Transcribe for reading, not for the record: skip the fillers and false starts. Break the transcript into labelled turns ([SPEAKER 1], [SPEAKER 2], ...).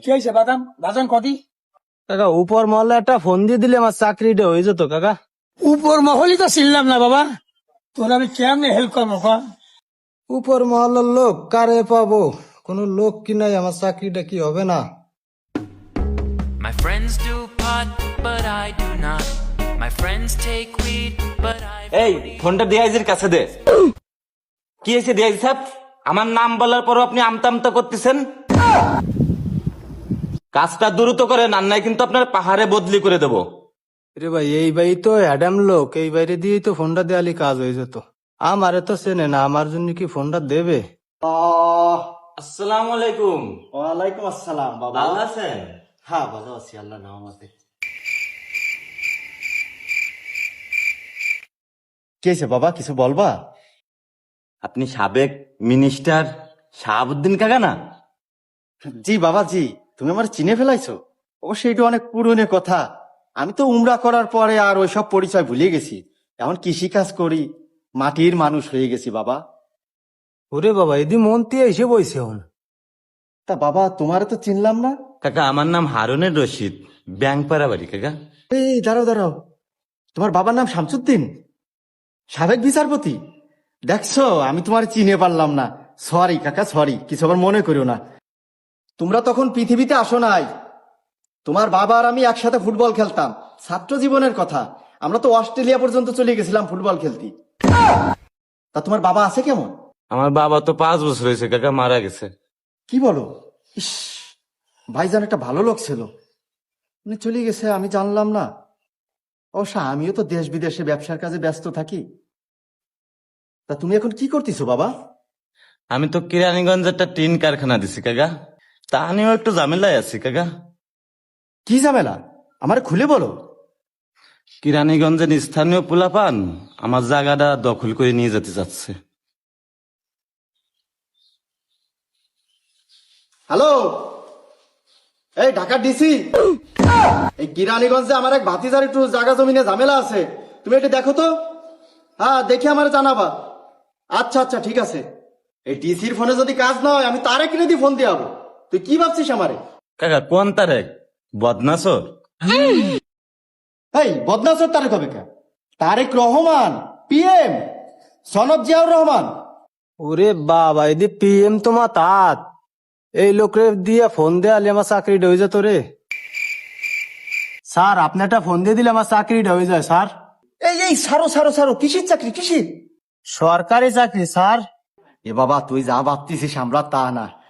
[SPEAKER 1] কি হয়েছে বাদাম বাজান কদি?
[SPEAKER 2] কাকা উপর মহলে একটা ফোন দিয়ে দিলে আমার চাকরিটা হয়ে যেত কাকা।
[SPEAKER 1] উপর মহলই তো চিনলাম না বাবা, তোর আমি কেমনে হেল্প করবো ক?
[SPEAKER 2] উপর মহলের লোক কারে পাবো? কোনো লোক কি নাই, আমার চাকরিটা কি হবে না?
[SPEAKER 3] My friends do pot, but I do not. My friends take weed, but I.
[SPEAKER 4] এই ফোনটা ডিআইজির কাছে দে। কি হয়েছে ডিআইজি সাহেব? আমার নাম বলার পরও আপনি আমতা আমতা করতেছেন। কাজটা দ্রুত করেন, আর নাই কিন্তু আপনার পাহাড়ে বদলি করে দেবো।
[SPEAKER 2] রে ভাই, এই ভাই তো অ্যাডাম লোক, এই বাইরে দিয়েই তো ফোনটা দেয়ালি কাজ হয়ে যেত। আমারে তো চেনে না, আমার জন্য কি ফোনটা দেবে?
[SPEAKER 4] আসসালামু আলাইকুম।
[SPEAKER 5] ওয়ালাইকুম আসসালাম বাবা।
[SPEAKER 4] ভালো আছেন?
[SPEAKER 5] হ্যাঁ ভালো আছি, আল্লাহ রহমতে। কি হয়েছে বাবা, কিছু বলবা?
[SPEAKER 4] আপনি সাবেক মিনিস্টার শাহাবুদ্দিন কাকা না?
[SPEAKER 5] জি বাবা জি, তুমি আমার চিনে ফেলাইছো। অবশ্যই এটা অনেক পুরনো কথা। আমি তো উমরা করার পরে আর ওইসব পরিচয় ভুলে গেছি। এখন কৃষি কাজ করি, মাটির মানুষ হয়ে গেছি বাবা।
[SPEAKER 2] ওরে বাবা, এদি মন্ত্রী এসে বইছে হন।
[SPEAKER 5] তা বাবা তোমারে তো চিনলাম না।
[SPEAKER 4] কাকা আমার নাম হারুনের রশিদ, ব্যাংপাড়া বাড়ি কাকা।
[SPEAKER 5] এই দাঁড়াও দাঁড়াও, তোমার বাবার নাম শামসুদ্দিন, সাবেক বিচারপতি? দেখছো আমি তোমার চিনে পারলাম না। সরি কাকা সরি, কিছু আবার মনে করিও না। তোমরা তখন পৃথিবীতে আসো নাই। তোমার বাবা আর আমি একসাথে ফুটবল খেলতাম, ছাত্র জীবনের কথা। আমরা তো অস্ট্রেলিয়া পর্যন্ত চলে গেছিলাম ফুটবল খেলতে। তা তোমার বাবা আছে কেমন?
[SPEAKER 4] আমার বাবা তো 5 বছর হয়েছে কাকা, মারা গেছে।
[SPEAKER 5] কি বলো? ইস, ভাইজান একটা ভালো লোক ছিল, উনি চলে গেছে, আমি জানলাম না। অবশ্য আমিও তো দেশ বিদেশে ব্যবসার কাজে ব্যস্ত থাকি। তা তুমি এখন কি করতেছো বাবা?
[SPEAKER 4] আমি তো কিরানীগঞ্জ একটা টিন কারখানা দিছি কাকা, তা নিয়েও একটু ঝামেলায় আছি কাকা।
[SPEAKER 5] কি ঝামেলা, আমার খুলে বলো।
[SPEAKER 4] কিরানীগঞ্জের স্থানীয় পোলাপান আমার জায়গাটা দখল করে নিয়ে যেতে চাচ্ছে।
[SPEAKER 5] হ্যালো, এই ঢাকা ডিসি, এই কিরানীগঞ্জে আমার এক ভাতিজার একটু জায়গা জমিনে ঝামেলা আছে, তুমি একটু দেখো তো। হ্যাঁ দেখে আমার জানাবা। আচ্ছা আচ্ছা ঠিক আছে। এই ডিসির ফোনে যদি কাজ না হয়, আমি তারে কিনে দিয়ে ফোন দিয়ে যাবো। তুই কি ভাবছিস আমারে?
[SPEAKER 4] কাকা কোন তারেক? বদনাসর?
[SPEAKER 5] এই বদনাসর তারেক হবে কে? তারেক রহমান, পিএম সনদ জিয়াউর রহমান।
[SPEAKER 2] ওরে বাবা, এদি পিএম তোমার তাত, এই লোকরে দিয়ে ফোন দেয়ালি আমার চাকরিটা হয়ে যেত রে। স্যার আপনি একটা ফোন দিয়ে দিলে আমার চাকরিটা হয়ে যায় স্যার।
[SPEAKER 5] এই এই সারো সারো সারো, কিসির চাকরি কিসির?
[SPEAKER 2] সরকারি চাকরি স্যার।
[SPEAKER 5] এ বাবা তুই যা ভাবতেছিস আমরা তা না।